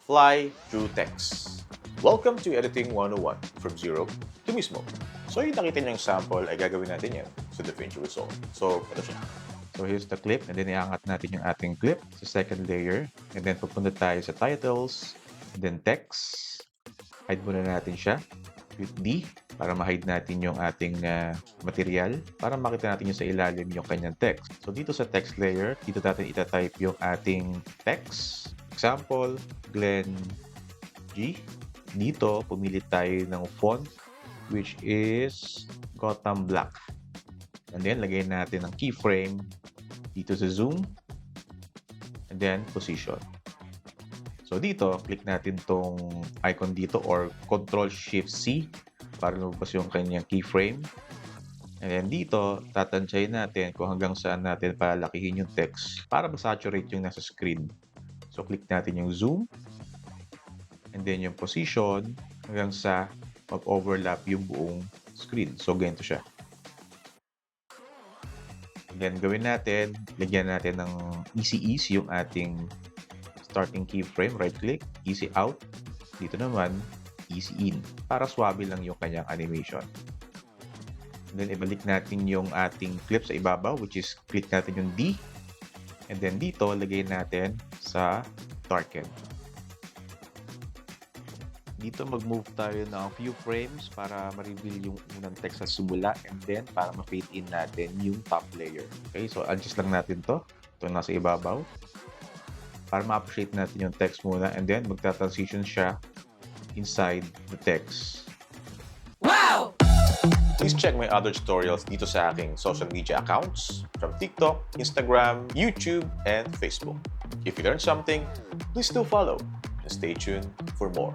Fly through text. Welcome to Editing 101, from zero to mismo. So yung nakita niyong sample ay gagawin natin yan sa DaVinci Resolve. So ito siya. So here's the clip, and then iangat natin yung ating clip sa second layer, and then pupunta tayo sa titles, and then text. Hide muna natin siya with D para ma-hide natin yung ating material para makita natin yung sa ilalim yung kanyang text. So dito sa text layer, dito natin itatype yung ating text. Example, Glenn G. Dito, pumili tayo ng font which is Gotham Black. And then, lagay natin ang keyframe dito sa zoom, and then position. So dito, click natin tong icon dito or Ctrl-Shift-C para lumabas yung kanyang keyframe. And then dito, tatansyahin natin kung hanggang saan natin palakihin yung text para ma-saturate yung nasa screen. So click natin yung zoom, and then yung position hanggang sa mag-overlap yung buong screen. So ganito siya. Then gawin natin, lagyan natin ng easy ease yung ating starting keyframe, right click, easy out. Dito naman, easy in, para swabe lang yung kanyang animation. And then ibalik natin yung ating clip sa ibabaw, which is click natin yung D. And then dito, lagay natin sa darken. Dito mag-move tayo ng few frames para ma-reveal yung unang text sa simula, and then para ma-fade in natin yung top layer. Okay, so adjust lang natin to. Ito nasa ibabaw. Para ma-appreciate natin yung text muna, and then magta-transition siya inside the text. Wow! Please check my other tutorials dito sa aking social media accounts from TikTok, Instagram, YouTube, and Facebook. If you learned something, please do follow and stay tuned for more.